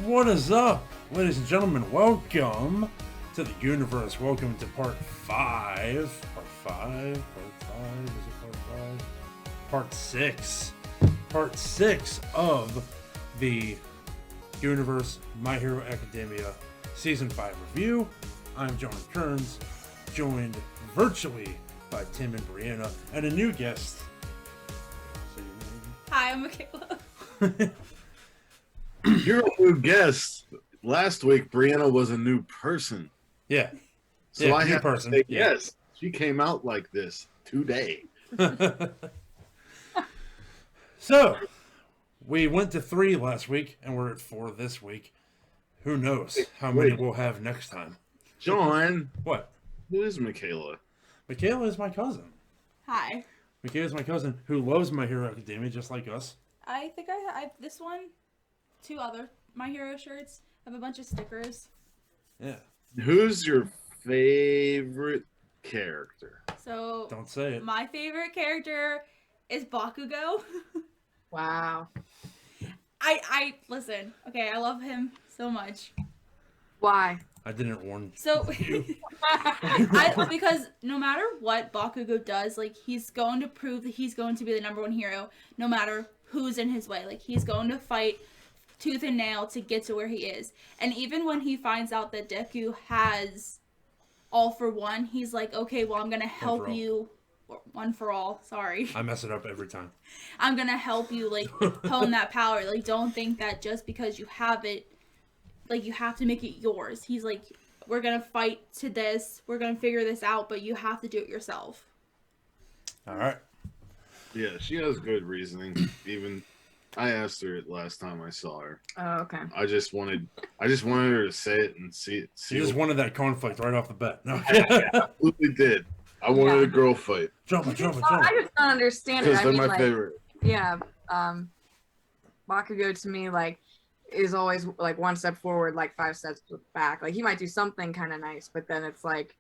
What is up, ladies and gentlemen? Welcome to the universe. Welcome to part 5. Part 5? Part 5? Is it part 5? Part 6. Part 6 of the universe My Hero Academia Season 5 review. I'm John Kearns, joined virtually by Tim and Brianna, and a new guest. Say your name. Hi, I'm Michaela. You're a new guest. Last week, Brianna was a new person. Yeah. So Yeah, I new have person. to say Yeah. yes. She came out like this today. So, we went to 3 last week, and we're at 4 this week. Who knows how many we'll have next time. John, What? who is Michaela? Michaela is my cousin. Hi. Michaela is my cousin who loves My Hero Academia just like us. I think I have this one, 2 other My Hero shirts. I have a bunch of stickers. Yeah. Who's your favorite character? So, Don't say it. my favorite character is Bakugo. Wow. I listen. Okay, I love him so much. Why? I didn't warn So, you. because no matter what Bakugo does, like, he's going to prove that he's going to be the #1 hero, no matter who's in his way. Like, he's going to fight tooth and nail to get to where he is. And even when he finds out that Deku has all for one, he's like, okay, well, I'm going to help you. One for all. Sorry. I mess it up every time. I'm going to help you, like, hone that power. Like, don't think that just because you have it, like, you have to make it yours. He's like, we're going to fight to this. We're going to figure this out, but you have to do it yourself. All right. Yeah, she has good reasoning. Even I asked her it last time I saw her. Oh, okay. I just wanted her to say it and see it. You just wanted that conflict right off the bat. No. I absolutely did. I wanted a girl fight Jump it. I just don't understand it. because I they're mean, my like, favorite. yeah, Bakugo to me, like, is always like 1 step forward, like 5 steps back. Like, he might do something kind of nice, but then it's like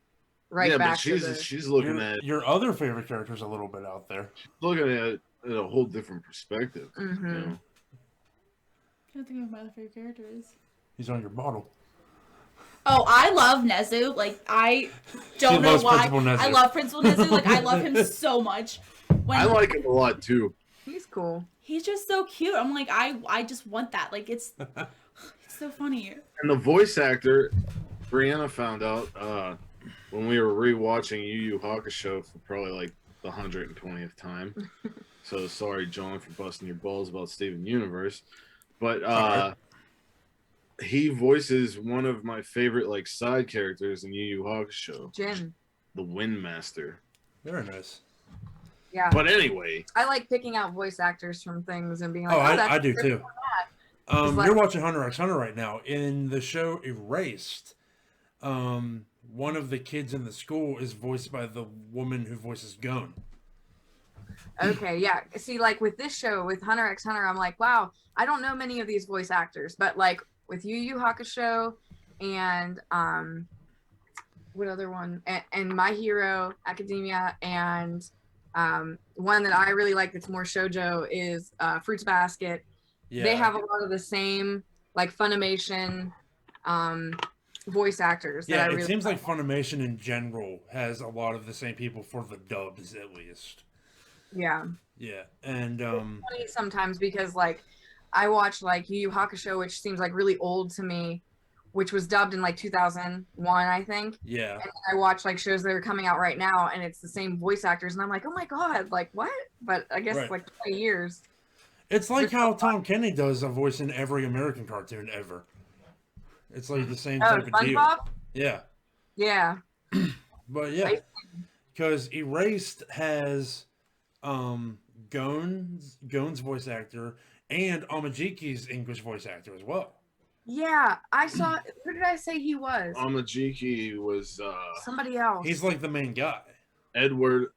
right Yeah, back but she's looking at Your other favorite character's a little bit out there. looking at it in a whole different perspective. Mm-hmm. You know? I don't think of my other favorite character is. He's on your bottle. Oh, I love Nezu. Like, I don't know loves why. Principal Nezu. I love Principal Nezu. Like, I love him so much. When I like him a lot too. He's cool. he's just so cute. I'm like, I just want that. Like, it's so funny. And the voice actor, Brianna found out when we were rewatching Yu Yu Hakusho for probably like the 120th time. So sorry, John, for busting your balls about Steven Universe. But he voices one of my favorite like side characters in Yu Yu Hakusho, Jin. the Windmaster. Very nice. Yeah. But anyway, I like picking out voice actors from things and being like, Oh, that's I do good. too. It's like- You're watching Hunter x Hunter right now. In the show Erased, one of the kids in the school is voiced by the woman who voices Gon. Okay, yeah. See, like with this show, with Hunter x Hunter, I'm like, wow, I don't know many of these voice actors, but like with Yu Yu Hakusho and what other one? And My Hero Academia, and one that I really like that's more shoujo is Fruits Basket. Yeah. They have a lot of the same like Funimation voice actors. Yeah, that I it really seems like Funimation in general has a lot of the same people for the dubs, at least. Yeah. Yeah, and Funny sometimes because like I watch like Yu Yu Hakusho, which seems like really old to me, which was dubbed in like 2001, I think. yeah, And I watch like shows that are coming out right now, and it's the same voice actors, and I'm like, oh my god, like what? But I guess Right. like 20 years. it's like how Tom Kenny does a voice in every American cartoon ever. It's like the same Oh, type of deal. SpongeBob? Yeah, Yeah. but yeah, because Erased has Gon's voice actor and Amajiki's English voice actor as well. Yeah, I saw. Who did I say he was? Amajiki was Somebody else. He's like the main guy. Edward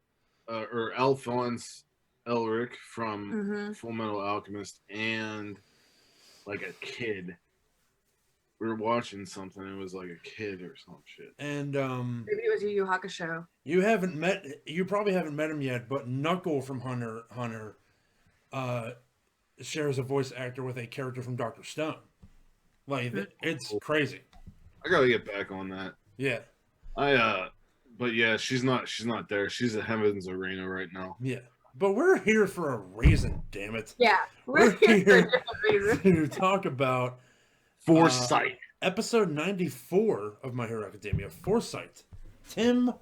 or Alphonse Elric from Mhm. Full Metal Alchemist, and like a kid. We were watching something. It was like a kid or some shit. And Maybe it was Yu Yu Hakusho. you probably haven't met him yet, but Knuckle from Hunter shares a voice actor with a character from Dr. Stone. Like it's crazy. I gotta get back on that. Yeah, But yeah, she's not there. She's at Heaven's Arena right now. yeah. But we're here for a reason, damn it. Yeah, We're we're here for a here different reason. to talk about Foresight. episode 94 of My Hero Academia, Foresight. Tim,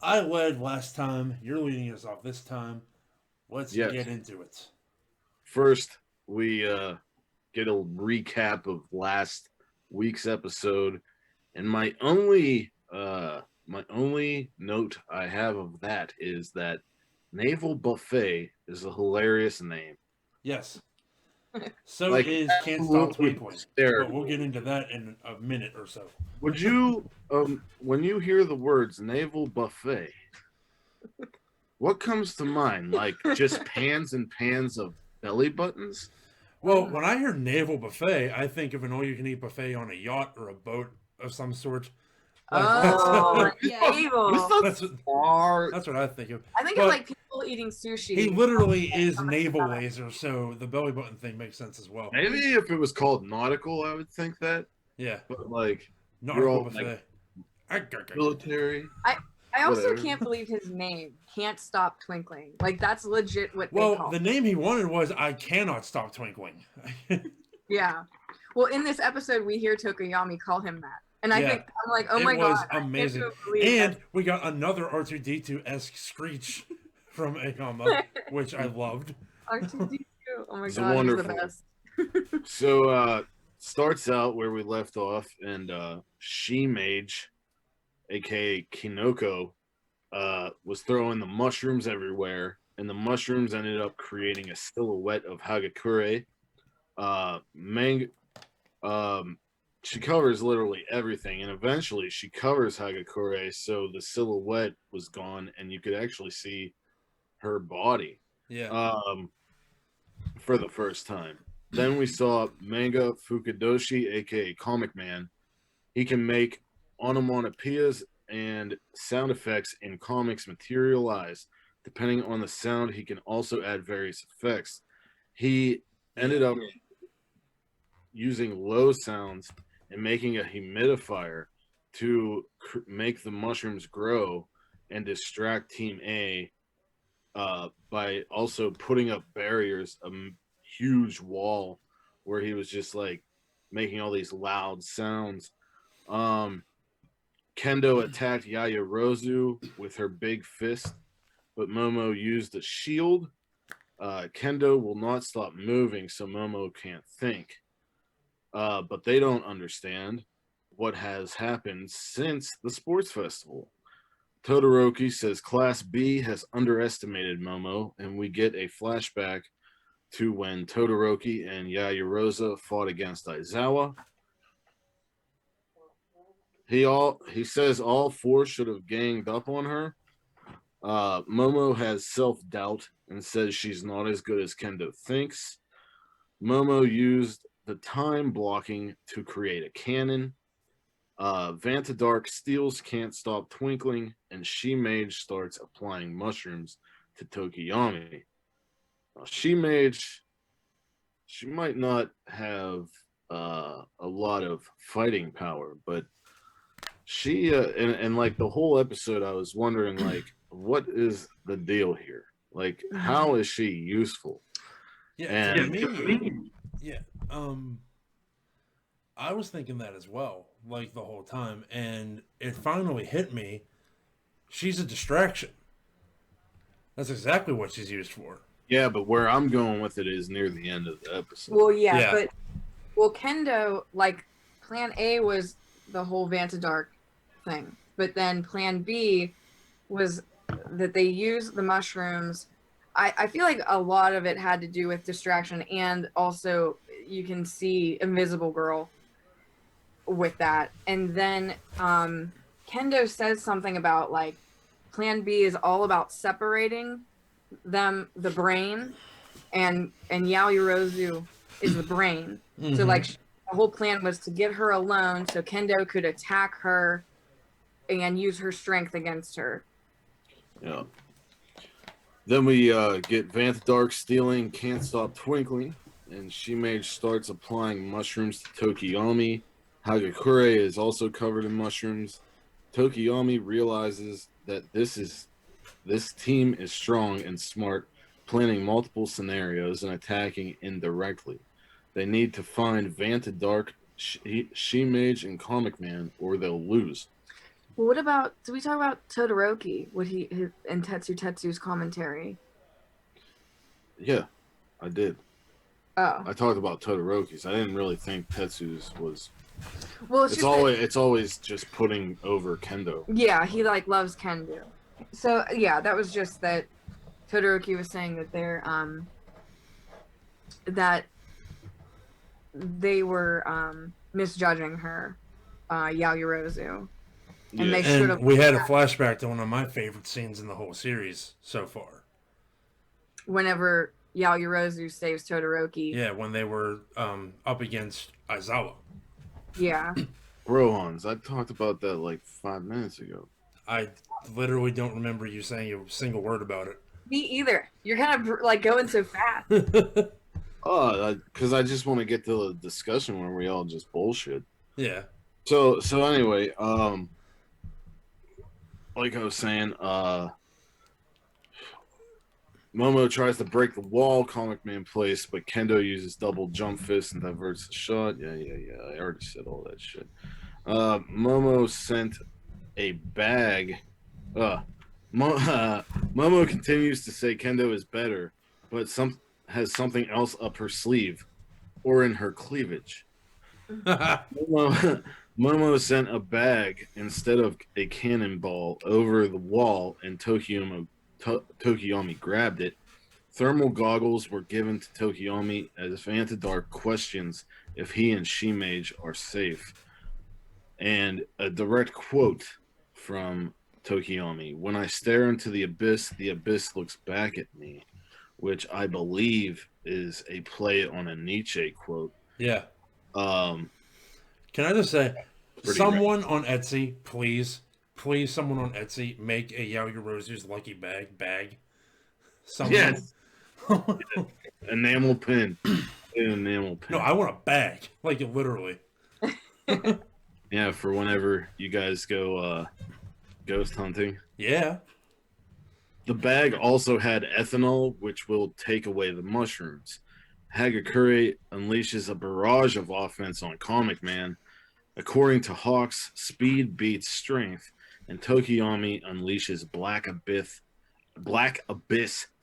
I led last time. You're leading us off this time. Let's Yes. get into it. First, we get a recap of last week's episode, and my only note I have of that is that Naval Buffet is a hilarious name. Yes. So Like, is Can't Stop absolutely Twinkling. But hysterical. we'll get into that in a minute or so. Would you, when you hear the words Naval Buffet, what comes to mind? Like just pans and pans of belly buttons? Well, when I hear naval buffet, I think of an all-you-can-eat buffet on a yacht or a boat of some sort. Like, Oh, Yeah. naval. that's what I think of. I think But of like people eating sushi. he literally is Somebody's naval stomach. laser, so the belly button thing makes sense as well. Maybe if it was called nautical, I would think that. Yeah, But like nautical all, buffet. military. I also Whatever. can't believe his name. Can't Stop Twinkling. Like that's legit what they Well, call the it. name he wanted was I Cannot Stop Twinkling. Yeah. Well, in this episode, we hear Tokoyami call him that, and I Yeah. think I'm like, oh It my was god, amazing. I can't believe And that. we got another R2D2-esque screech from Akama, which I loved. R2D2. Oh my It's god, he's the wonderful. best. So starts out where we left off, and She Mage, aka Kinoko, was throwing the mushrooms everywhere, and the mushrooms ended up creating a silhouette of Hagakure. She covers literally everything, and eventually she covers Hagakure, so the silhouette was gone, and you could actually see her body Yeah. for the first time. Then we saw Manga Fukadoshi, aka Comic Man. He can make onomatopoeias and sound effects in comics materialize. Depending on the sound, he can also add various effects. He ended up using low sounds and making a humidifier to make the mushrooms grow and distract Team A by also putting up barriers, a huge wall where he was just like making all these loud sounds. Kendo attacked Yayarozu with her big fist, but Momo used a shield. Kendo will not stop moving, so Momo can't think. But they don't understand what has happened since the sports festival. Todoroki says Class B has underestimated Momo, and we get a flashback to when Todoroki and Yayarosa fought against Aizawa. He says all four should have ganged up on her. Momo has self-doubt and says she's not as good as Kendo thinks. Momo used the time blocking to create a cannon. Vantadark steals Can't Stop Twinkling, and She Mage starts applying mushrooms to Tokiyami. Now, She Mage, she might not have a lot of fighting power, but she and like the whole episode, I was wondering like, what is the deal here? Like, how is she useful? Yeah, to And me, yeah. I was thinking that as well, like the whole time, and it finally hit me. She's a distraction. That's exactly what she's used for. yeah, but where I'm going with it is near the end of the episode. Well, yeah, Yeah. but Kendo, like Plan A was the whole Vantadark thing, but then Plan B was that they used the mushrooms. I feel like a lot of it had to do with distraction, and also you can see Invisible Girl with that. And then Kendo says something about like Plan B is all about separating them, the brain, and Yaoyorozu is the brain. So like the whole plan was to get her alone so Kendo could attack her and use her strength against her. Yeah. Then we get Vantadark stealing Can't Stop Twinkling, and Shimage starts applying mushrooms to Tokiyomi. Hagakure is also covered in mushrooms. Tokiyomi realizes that this team is strong and smart, planning multiple scenarios and attacking indirectly. They need to find Vanta Dark, Shimage, and Comic Man, or they'll lose. Well, what about? Did we talk about Todoroki? And Tetsu's commentary? Yeah, I did. Oh, I talked about Todoroki's. I didn't really think Tetsu's was. well, It's always just putting over Kendo. Yeah, he like loves Kendo. So yeah, that was just that Todoroki was saying that that they were misjudging her, Yaoyorozu. And they should have. And we had a flashback to one of my favorite scenes in the whole series so far. Whenever Yaoyorozu saves Todoroki. Yeah, when they were up against Aizawa. Yeah. Rohans, I talked about that like 5 minutes ago. I literally don't remember you saying a single word about it. Me either. You're kind of like going so fast. Oh, because I just want to get to the discussion where we all just bullshit. Yeah. So anyway, like I was saying, Momo tries to break the wall Comic Man placed, but Kendo uses double jump fist and diverts the shot. Yeah. I already said all that shit. Momo sent a bag. Momo continues to say Kendo is better, but has something else up her sleeve or in her cleavage. Momo sent a bag instead of a cannonball over the wall, and Tokiyomi grabbed it. Thermal goggles were given to Tokiyomi as Vanta Dark questions if he and Shimage are safe. And a direct quote from Tokiyomi: "When I stare into the abyss looks back at me," which I believe is a play on a Nietzsche quote. Yeah. Can I just say, someone on Etsy, please, someone on Etsy, make a Yaoyorozu's Lucky Bag. Someone. Yes. Enamel pin. Enamel pin. No, I want a bag. Like, literally. Yeah, for whenever you guys go ghost hunting. Yeah. The bag also had ethanol, which will take away the mushrooms. Hagakure unleashes a barrage of offense on Comic Man. According to Hawks, speed beats strength, and Tokiyomi unleashes Black Abyss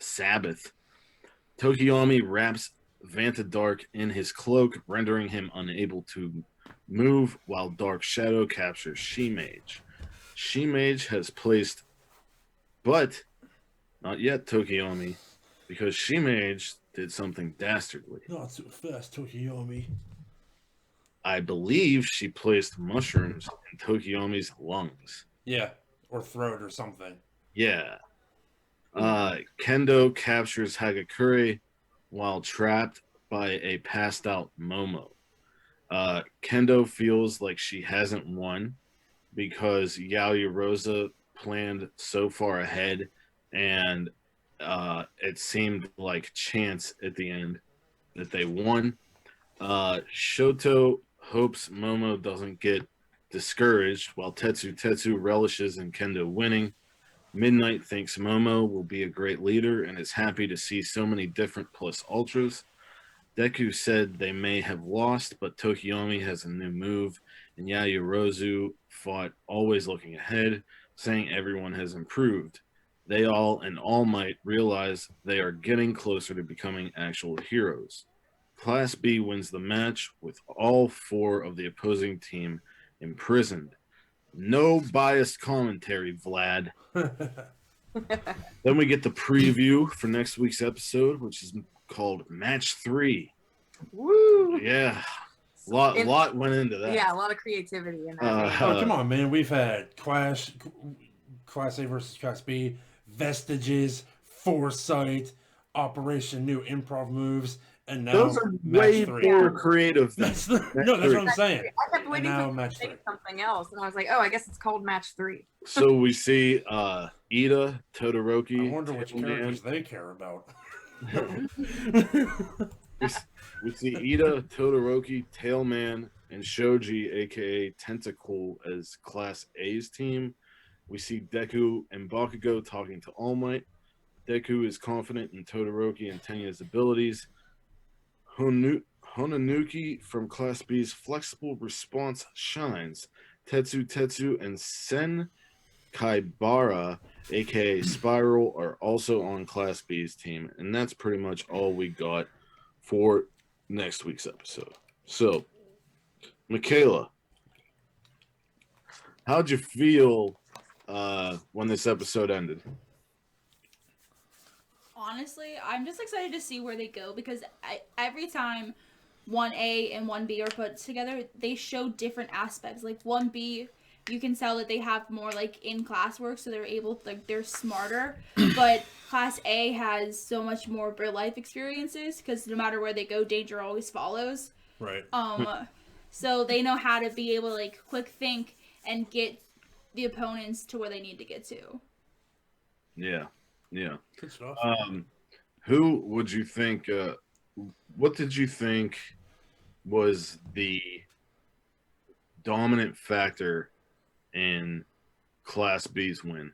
Sabbath. Tokiyomi wraps Vanta Dark in his cloak, rendering him unable to move, while Dark Shadow captures Shimage. Shimage has placed, but not yet Tokiyomi, because Shimage did something dastardly. Not so fast, Tokiyomi. I believe she placed mushrooms in Tokiyomi's lungs. Yeah, or throat or something. Yeah. Kendo captures Hagakure while trapped by a passed out Momo. Kendo feels like she hasn't won because Yaoyorozu planned so far ahead, and it seemed like chance at the end that they won. Shoto hopes Momo doesn't get discouraged, while Tetsu relishes in Kendo winning. Midnight thinks Momo will be a great leader and is happy to see so many different plus ultras. Deku said they may have lost, but Tokiyomi has a new move, and Yaoyorozu fought always looking ahead, saying everyone has improved. They all and All Might realize they are getting closer to becoming actual heroes. Class B wins the match with all 4 of the opposing team imprisoned. No biased commentary, Vlad. Then we get the preview for next week's episode, which is called Match 3. Woo! Yeah. Lot went into that. Yeah, a lot of creativity in that. Oh, come on, man. We've had Class A versus Class B, Vestiges, Foresight, Operation New Improv Moves, and now those are Match way 3. more creative. That's what I'm saying. I kept waiting now for Match to say 3. something else, and I was like, oh, I guess it's called Match 3. So we see Ida, Todoroki. I wonder which Tailman. characters they care about. We see Ida, Todoroki, Tailman, and Shoji, aka Tentacle, as Class A's team. We see Deku and Bakugo talking to All Might. Deku is confident in Todoroki and Tenya's abilities. Honanuki from Class B's flexible response shines. Tetsu and Sen Kaibara, aka Spiral, are also on Class B's team. And that's pretty much all we got for next week's episode. So, Michaela, how'd you feel when this episode ended? Honestly, I'm just excited to see where they go because every time 1A and 1B are put together, they show different aspects. Like 1B, you can tell that they have more like in-class work, so they're able, like, they're smarter. But Class A has so much more real life experiences because no matter where they go, danger always follows. Right. So they know how to be able to like quick think and get the opponents to where they need to get to. Yeah. Good stuff. Who would you think? What did you think was the dominant factor in Class B's win?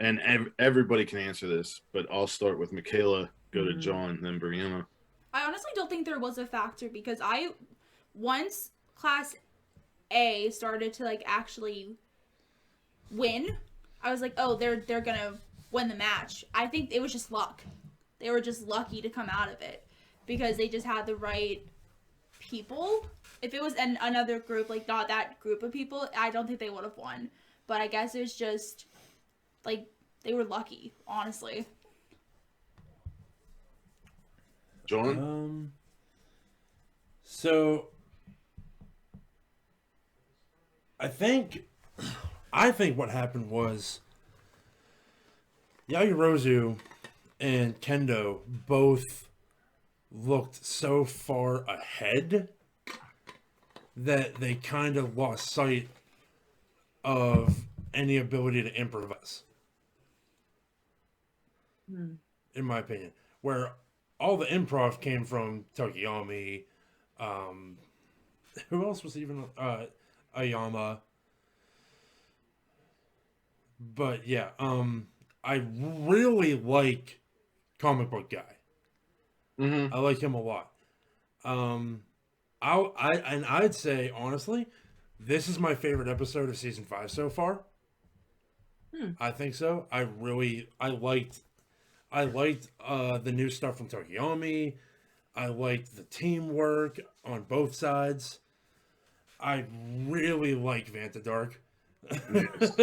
And everybody can answer this, but I'll start with Michaela, go to John, then Brianna. I honestly don't think there was a factor because once Class A started to like actually win, I was like, oh, they're gonna win the match. I think it was just luck. They were just lucky to come out of it because they just had the right people. If it was another group, like not that group of people, I don't think they would have won. But I guess it was just like they were lucky, honestly. John? So I think what happened was Yaoyorozu and Kendo both looked so far ahead that they kind of lost sight of any ability to improvise. In my opinion. Where all the improv came from Tokiyami, who else was even Ayama? But yeah, I really like Comic Book Guy. I like him a lot. I'd say honestly, this is my favorite episode of season 5 so far. I think so. I liked the new stuff from Tokiyami. I liked the teamwork on both sides. I really like Vanta Dark. Yes.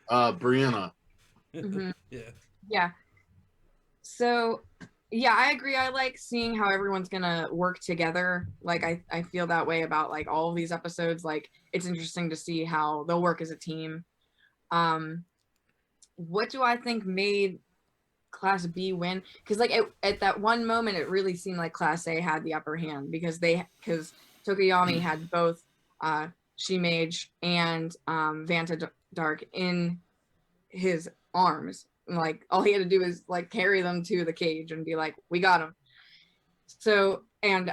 Brianna. Yeah. So, yeah, I agree. I like seeing how everyone's gonna work together. Like, I feel that way about like all of these episodes. Like, it's interesting to see how they'll work as a team. What do I think made Class B win? Because like at that one moment, it really seemed like Class A had the upper hand because Tokiyami had both Shimage and Vanta Dark in his arms. Like all he had to do is like carry them to the cage and be like, "We got him." So and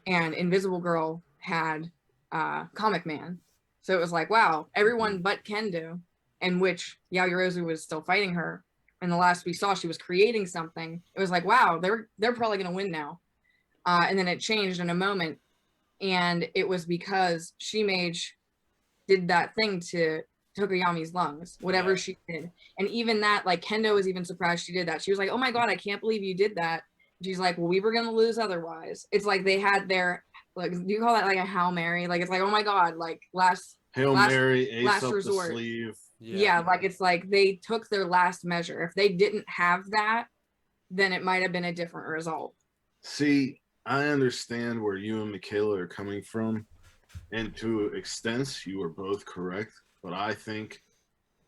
Invisible Girl had Comic Man. So it was like, wow, everyone but Kendo, in which Yaoyorozu was still fighting her. And the last we saw, she was creating something. It was like, wow, they're probably gonna win now. And then it changed in a moment, and it was because Shimage did that thing to Tokoyami's lungs, whatever she did. And even that, like Kendo was even surprised she did that. She was like, oh my God, I can't believe you did that. She's like, well, we were going to lose otherwise. It's like they had their, like, do you call that like a Hail Mary? Like, it's like, oh my God, like Hail Mary, ace last up resort. the sleeve. Yeah, like it's like they took their last measure. If they didn't have that, then it might have been a different result. See, I understand where you and Michaela are coming from. And to extents, you are both correct. But I think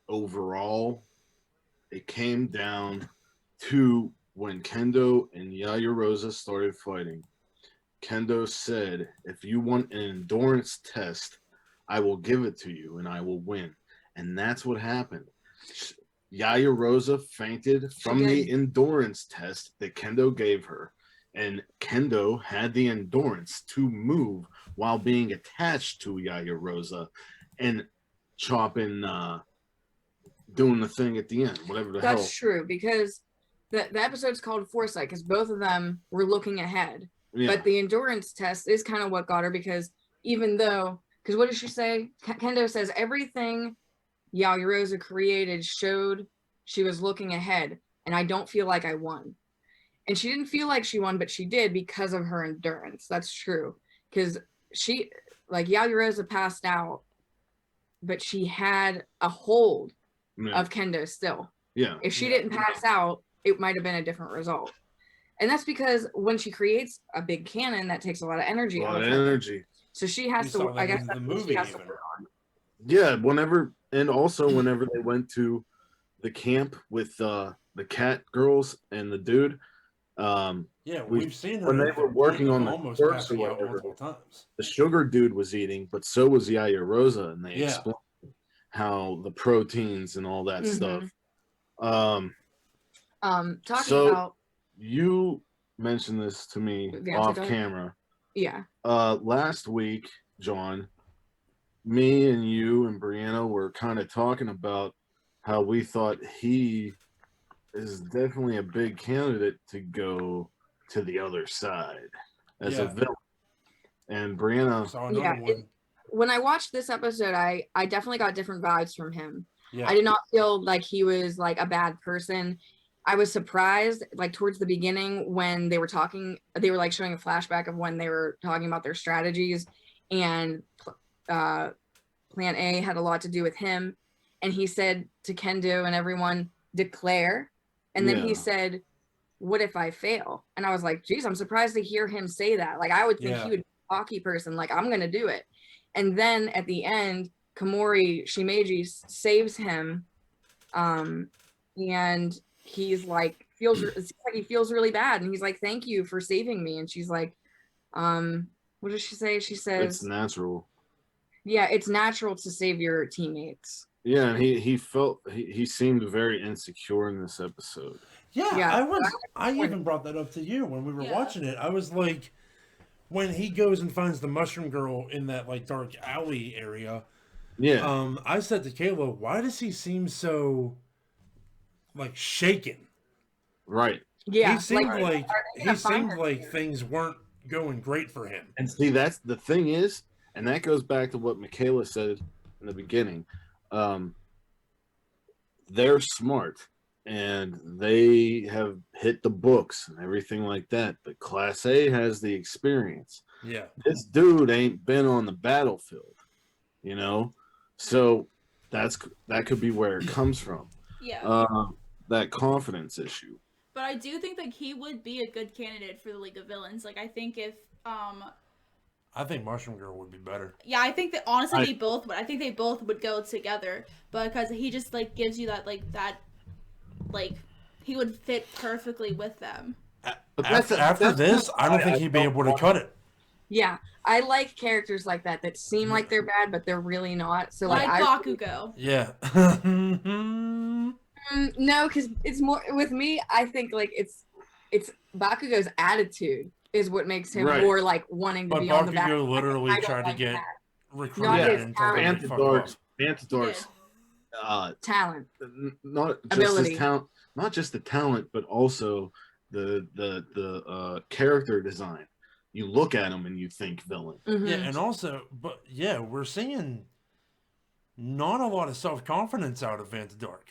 overall, it came down to when Kendo and Yaoyorozu started fighting. Kendo said, if you want an endurance test, I will give it to you and I will win. And that's what happened. Yaoyorozu fainted from the endurance test that Kendo gave her. and Kendo had the endurance to move while being attached to Yayarosa and chopping, doing the thing at the end, whatever the hell. That's true, because the episode's called Foresight because both of them were looking ahead. Yeah. But the endurance test is kind of what got her, because even though, because what did she say? Kendo says everything Yaoyorosa created showed she was looking ahead, and I don't feel like I won. And she didn't feel like she won, but she did because of her endurance. That's true. Because she, like, Yaoyorosa passed out, but she had a hold of Kendo still. Yeah. If she didn't pass out, it might have been a different result. And that's because when she creates a big cannon, that takes a lot of energy. A lot out of of her. energy. So she has to, I guess, the that's what movie she has to even. put on. Yeah, whenever they went to the camp with the cat girls and the dude, Yeah, we've seen her when they were working on the almost quirks or passing out whatever, multiple times. the sugar dude was eating, but so was Yayarosa, and they Yeah. explained how the proteins and all that Mhm. stuff. Talking So- about, You mentioned this to me The off antidote? camera. yeah, Last week, John, me and you and Brianna were kind of talking about how we thought he is definitely a big candidate to go to the other side as a Yeah. villain. And Brianna, Saw another Yeah, one. when I watched this episode, I definitely got different vibes from him. Yeah. I did not feel like he was like a bad person. I was surprised, like towards the beginning when they were talking, they were like showing a flashback of when they were talking about their strategies, and Plan A had a lot to do with him. And he said to Kendo and everyone, declare. And then he Yeah. said, what if I fail? And I was like, geez, I'm surprised to hear him say that. Like, I would think Yeah. he would be a hockey person. Like, I'm going to do it. And then at the end, Komori Shimeji saves him. And he's like, it seems like he feels really bad. And he's like, thank you for saving me. And she's like, what does she say? She says, it's natural. yeah, it's natural to save your teammates. Yeah, and he seemed very insecure in this episode. Yeah, Yeah. I even brought that up to you when we were Yeah. watching it. I was like, when he goes and finds the mushroom girl in that like dark alley area, Yeah. I said to Kayla, why does he seem so like shaken? Yeah. He seemed are like they gonna find her? things weren't going great for him. And see, that's the thing is, and that goes back to what Michaela said in the beginning. They're smart and they have hit the books and everything like that. But Class A has the experience. Yeah. This dude ain't been on the battlefield, you know? So that could be where it comes from. Yeah. That confidence issue. But I do think that he would be a good candidate for the League of Villains. Like, I think if, I think Mushroom Girl would be better. yeah, I think that honestly they both would. I think they both would go together because he just like gives you that he would fit perfectly with them. But After this, I don't think he'd be able to cut it. Yeah, I like characters like that seem like they're bad, but they're really not. So Like like, Bakugo. Yeah. no, because it's more with me. I think like it's Bakugo's attitude is what makes him Right. more like wanting to But be on the back. Bakugo literally I don't tried to like get that. recruited Not his and told him to fuck off. Antidote's Talent. not just Ability. his talent, not just the talent, but also the character design. You look at him and you think villain. Mhm. Yeah, and also, but yeah, we're seeing not a lot of self-confidence out of Antidark.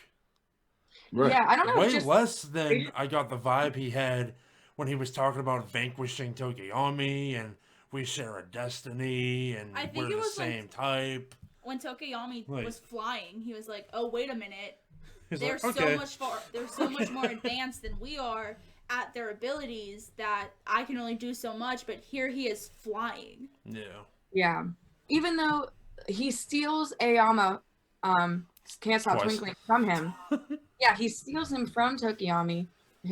Right. Yeah, I don't know. Way It's just less than I got the vibe he had when he was talking about vanquishing Tokiyami and we share a destiny and I think we're it the was, like, same type. When Tokiyami Like- was flying, he was like, "Oh, wait a minute. He's They're like, okay. they're so much more advanced than we are at their abilities that I can only do so much, but here he is flying." Yeah. yeah. Even though he steals Aoyama, can't stop Twice. twinkling from him. Yeah, he steals him from Tokiyami,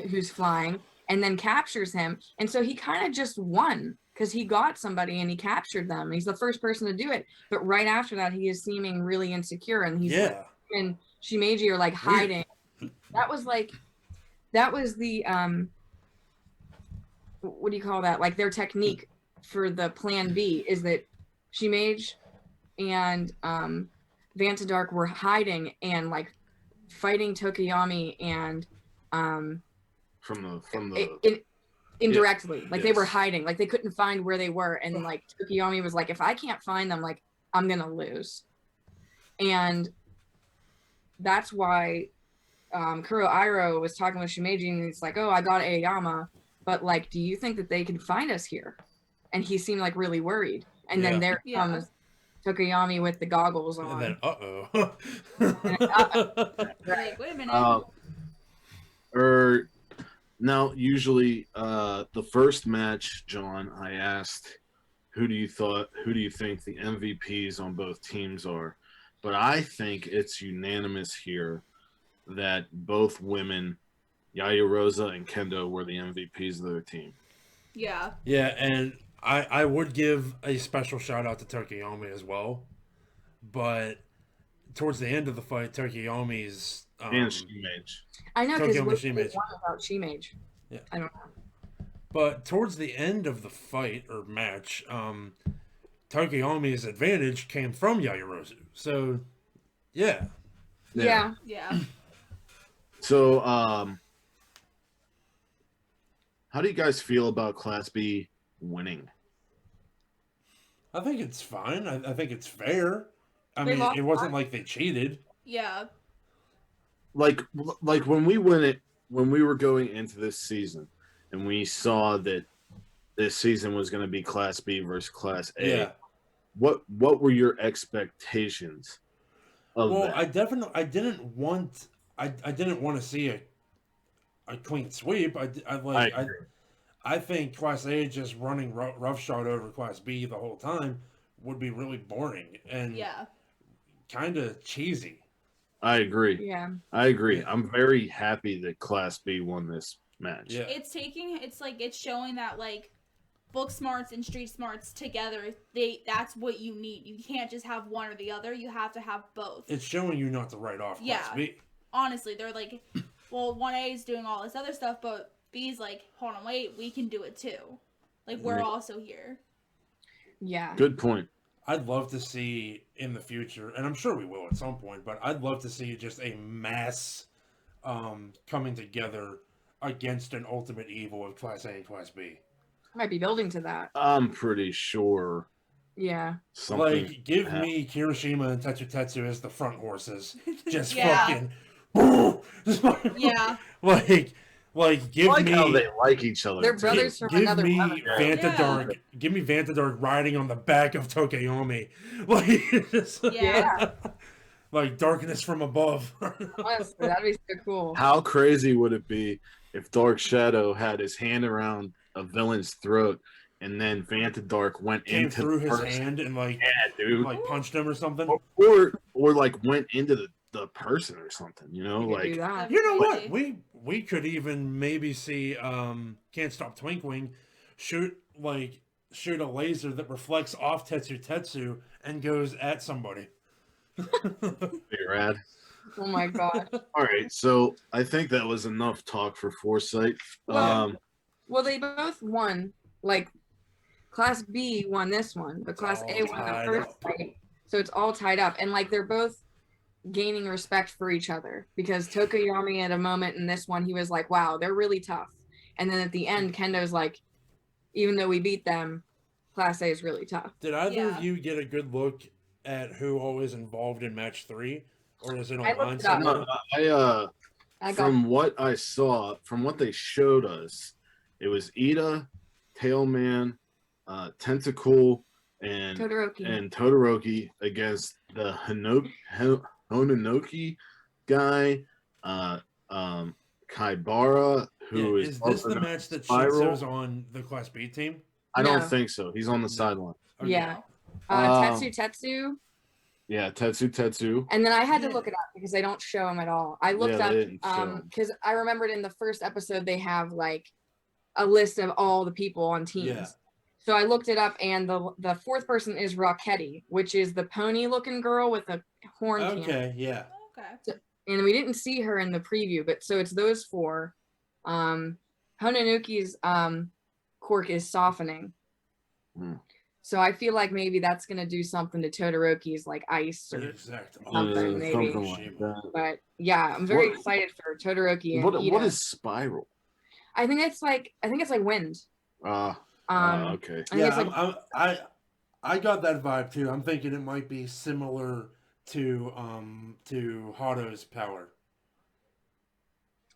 who's flying, and then captures him. And so he kind of just won because he got somebody and he captured them. He's the first person to do it. But right after that, he is seeming really insecure, and he's Yeah. and Shimeji are like hiding. That was the what do you call that? Like their technique for the plan B is that Shimage and Vanta Dark were hiding and like fighting Tokoyami and from the indirectly. Like they were Yes. hiding, like they couldn't find where they were, and like Tokoyami was like, if I can't find them, like I'm gonna lose. And that's why Kuro Iroh was talking with Shimeji, and he's like, oh, I got Aoyama, but like, do you think that they can find us here? And he seemed like really worried. And then there Yeah. comes Tokoyami with the goggles on. And then, Like, wait a minute. Now, usually, the first match, John, I asked, who do you think the MVPs on both teams are? But I think it's unanimous here that both women, Yaya Rosa and Kendo, were the MVPs of their team. Yeah. Yeah, and I would give a special shout out to Tokoyami as well, but towards the end of the fight, Tokoyami's And Shimage. I know, because Tokoyami what Shimage. one about Shimage? Yeah. I don't know. But towards the end of the fight or match, Tokoyami's advantage came from Yaoyorozu. So, yeah. Yeah. Yeah. So, how do you guys feel about Class B winning? I think it's fine. I think it's fair. I They mean, lost it wasn't that. like they cheated. Yeah. Like when we were going into this season, and we saw that this season was going to be Class B versus Class A. Yeah. What were your expectations of Well, that? I didn't want to see a clean sweep. I think Class A just running roughshod over Class B the whole time would be really boring and Yeah. kind of cheesy. I agree. Yeah. I agree. Yeah. I'm very happy that Class B won this match. Yeah. It's showing that like book smarts and street smarts together, that's what you need. You can't just have one or the other. You have to have both. It's showing you not to write off Class Yeah. B. Honestly, they're like, well, 1A is doing all this other stuff, but B's like, hold on, wait, we can do it too. Like, we're Yeah. also here. Yeah. Good point. I'd love to see in the future, and I'm sure we will at some point, but I'd love to see just a mass coming together against an ultimate evil of Class A and Class B. Might be building to that. I'm pretty sure Yeah. something. Like, give me Kirishima and Tetsu Tetsu as the front horses. Just Yeah. fucking... Yeah. Like, give I like me... how they like each other. They're too. brothers from Give another me mother. Vanta Yeah. Dark. Give me Vanta Dark riding on the back of Tokoyami. Like, just, Yeah. like darkness from above. Honestly, that'd be so cool. How crazy would it be if Dark Shadow had his hand around a villain's throat and then Vanta Dark went Came into through the his person? hand and like Yeah, dude. punched him or something. Or like went into the person or something, you know? You could do Like that. You know what? Crazy. We could even maybe see Can't Stop Twinkling shoot a laser that reflects off Tetsu Tetsu and goes at somebody. be rad. Oh my god. All right, so I think that was enough talk for Foresight. Well, Well, they both won. Like, Class B won this one, but Class all A won the tied first up. fight. So it's all tied up. And, like, they're both gaining respect for each other because Tokoyami at a moment in this one, he was like, wow, they're really tough. And then at the end, Kendo's like, even though we beat them, Class A is really tough. Did either of Yeah. you get a good look at who all is involved in match 3? Or is it I online looked it up. somewhere? I I got from what I saw, from what they showed us, it was Ida, Tailman, Tentacle, and Todoroki. Todoroki against the Honinoki guy, Kaibara, who Yeah, is is this also the the match that Spiral. Shinso's on the Class B team? I don't No. think so. He's on the sideline. Okay. Yeah. Um, Tetsu. Yeah, Tetsu. And then I had to Yeah. look it up because they don't show him at all. I looked Yeah, they didn't show up 'em. because I remembered in the first episode they have like a list of all the people on teams. Yeah. So I looked it up, and the fourth person is Rocketti, which is the pony-looking girl with a horn cannon. Okay, yeah. Okay. And we didn't see her in the preview, but so it's those four. Honinoki's cork is softening. Hmm. So I feel like maybe that's gonna do something to Todoroki's like ice The or exact something, maybe. Something like that. but yeah, I'm very What- excited for Todoroki and What Ida. is spiral? I think it's like wind. Okay. I think Yeah, it's like I got that vibe too. I'm thinking it might be similar to Hato's power.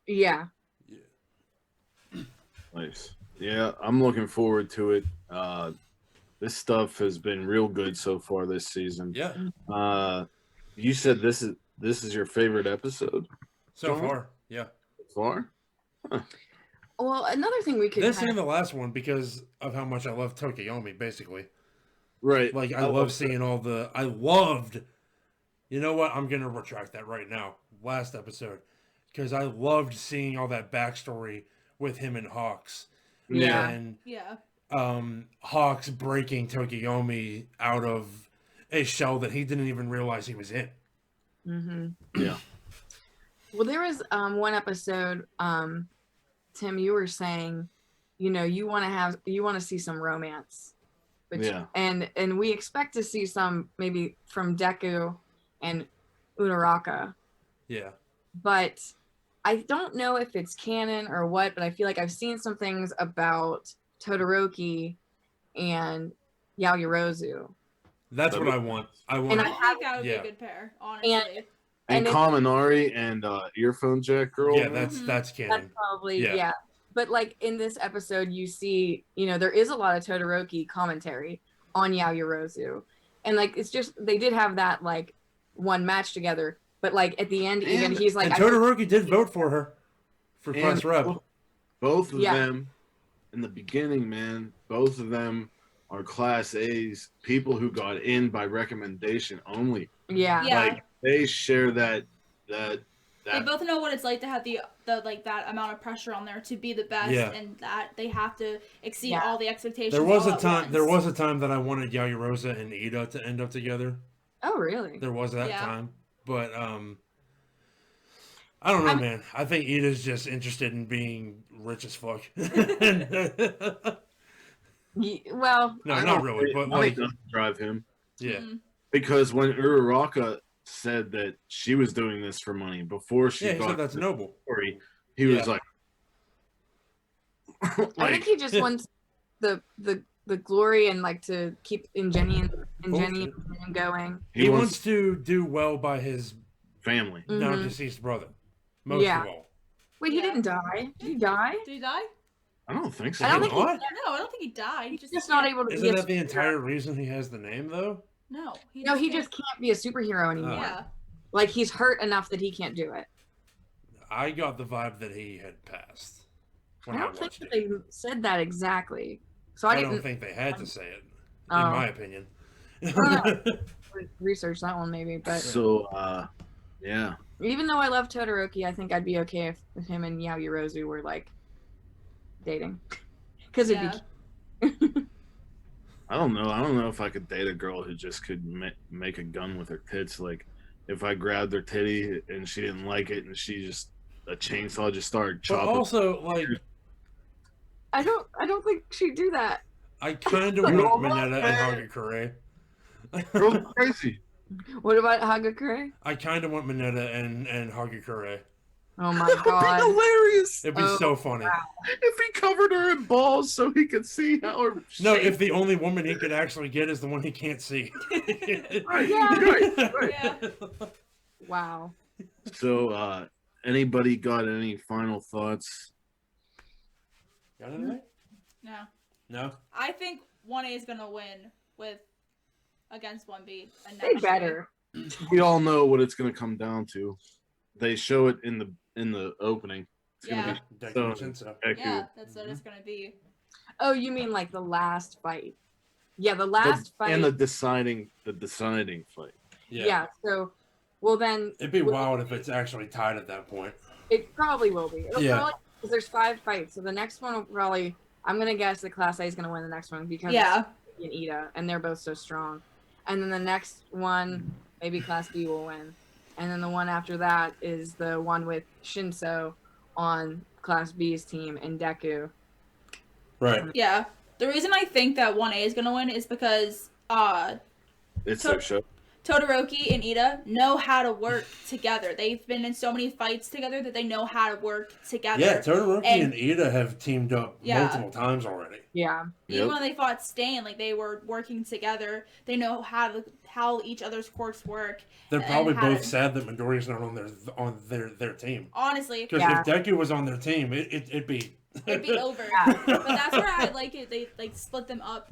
yeah. Yeah. Nice. Yeah, I'm looking forward to it. This stuff has been real good so far this season. Yeah. You said this is your favorite episode So John? far, yeah. so far? Well, another thing we could This kind and of, the last one because of how much I love Tokiyomi, basically. Right. Like I love seeing all the. I loved. You know what? I'm gonna retract that right now. Last episode, because I loved seeing all that backstory with him and Hawks, Yeah. and Yeah. Hawks breaking Tokiyomi out of a shell that he didn't even realize he was in. Yeah. Well, there was one episode, Tim, you were saying, you want to see some romance. Yeah. And we expect to see some maybe from Deku and Uraraka, Yeah. but I don't know if it's canon or what, but I feel like I've seen some things about Todoroki and Yaoyorozu. That's what I want. I want. And I think that would be yeah. a good pair, honestly. And if- Kaminari and earphone jack girl. Yeah, that's Mhm. that's That's canon. probably Yeah. yeah. But like in this episode, you see, there is a lot of Todoroki commentary on Yaoyorozu, and like it's just they did have that like one match together, but like at the end, even And- he's like, And I Todoroki did vote for her for And class rep. both of Yeah. them in the beginning, man, both of them are class A's, people who got in by recommendation only. yeah, Yeah. Like they share that They both know what it's like to have the like that amount of pressure on there to be the best, Yeah. and that they have to exceed Yeah. all the expectations. There was all a at time. once. There was a time that I wanted Yaoyorosa and Ida to end up together. Oh, really? There was that Yeah. time, but I don't know, man. I think Ida's just interested in being rich as fuck. Well, No, I not don't really, think- but I like, think that'll drive him yeah, Mhm. because when Uraraka said that she was doing this for money before she yeah. He got said that's the noble. story, he was Yeah. like, I think he just wants the glory and like to keep Jenny Bullshit. going. He wants to do well by his family. now Mhm. deceased brother, most Yeah. of all. Wait, he Yeah. didn't die. Did he die? Did he die? I don't think so. I don't think he- What? No, I don't think he died. He He's just not can't- able to Isn't be a that the superhero. entire reason he has the name, though? No, he Just can't be a superhero anymore. Yeah. Like he's hurt enough that he can't do it. I got the vibe that he had passed when I I, don't think watched that it. they said that exactly. So I I don't didn't think they had to say it, in Oh. my opinion. research that one maybe, but So, yeah. even though I love Todoroki, I think I'd be okay if him and Yaoyorozu were like dating, because it'd Yeah. be I don't know. I don't know if I could date a girl who just could make a gun with her tits. Like, if I grabbed her titty and she didn't like it, and she just a chainsaw just started But chopping. also, like, I don't think she'd do that. I kind of No, want Mineta man. and Hagakure. Girls are crazy. What about Hagakure? I kind of want Mineta and Hagakure. Oh my That would be god. hilarious It'd be Oh, so funny. if he covered her in balls so he could see how her. No, shape- if the only woman he could actually get is the one he can't see. Right, Yeah. right. Yeah. Wow. So, anybody got any final thoughts? Got anything? No. No. I think 1A is gonna win with against 1B. And They next better. We all know what it's going to come down to. They show it in the opening. It's Yeah. going Deku So- Shinso. to year. be Yeah, that's what it's gonna be. Oh, you mean like the last fight? Yeah, the last fight. and the deciding fight. yeah. So, well then. It'd be well, wild if it's actually tied at that point. It probably will be. It'll Yeah. probably because there's 5 fights, so the next one will probably. I'm gonna guess that Class A is gonna win the next one because Yeah. it's and Ida, and they're both so strong. And then the next one, maybe Class B will win, and then the one after that is the one with Shinso on Class B's team and Deku. Right. Yeah. The reason I think that 1A is gonna win is because It's So- their show. Todoroki and Ida know how to work together. They've been in so many fights together that they know how to work together. Yeah, Todoroki And- and Ida have teamed up Yeah. multiple times already. Yeah. Even Yep. when they fought Stain, like they were working together. They know how each other's quirks work. They're And probably how both to- sad that Midoriya's not on their team. Honestly, Because Yeah. if Deku was on their team, it'd be it'd be over. Yeah. But that's where I like it. They like split them up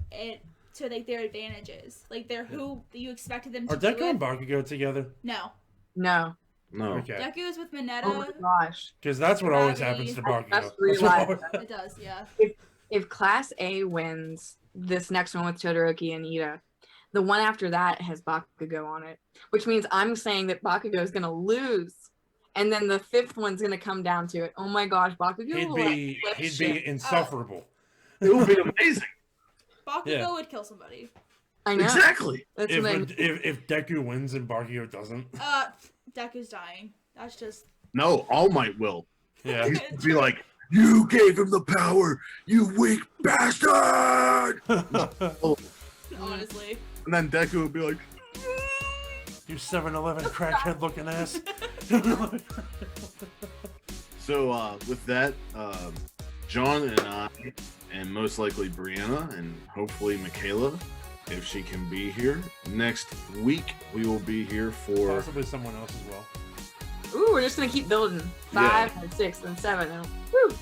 to like their advantages. Like they're who you expected them to Are be Deku with. and Bakugo together? No, No. No. Okay. Deku is with Oh my Mineta. gosh. Because that's what always Gravity. happens to I Bakugo. just That's what realized always- It does, yeah. If Class A wins this next one with Todoroki and Ida, the one after that has Bakugo on it, which means I'm saying that Bakugo is going to lose. And then the fifth one's going to come down to it. Oh my gosh, Bakugo He'd will be flip he'd shit. be insufferable. It would be amazing. Bakugo Yeah. would kill somebody. I know. Exactly. That's If, what I'm if Deku wins and Bakugo doesn't, Deku's dying. That's just No, All Might will. yeah. He's gonna be like, "You gave him the power, you weak bastard!" honestly. And then Deku would be like, You 7-Eleven crackhead looking ass. So with that, John and I, and most likely Brianna, and hopefully Michaela, if she can be here next week, we will be here for. Possibly someone else as well. Ooh, we're just going to keep building. 5, and 6, and 7. And woo!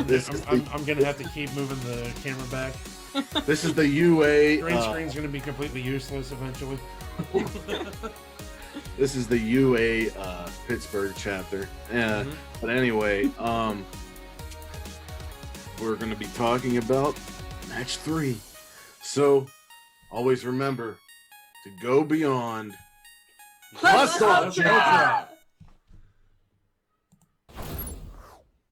This is I'm gonna have to keep moving the camera back. this is the UA. Green screen's gonna be completely useless eventually. This is the UA Pittsburgh chapter. Yeah. Mhm. But anyway, we're going to be talking about match 3. So always remember to go beyond. Plus Plus Ultra! Ultra!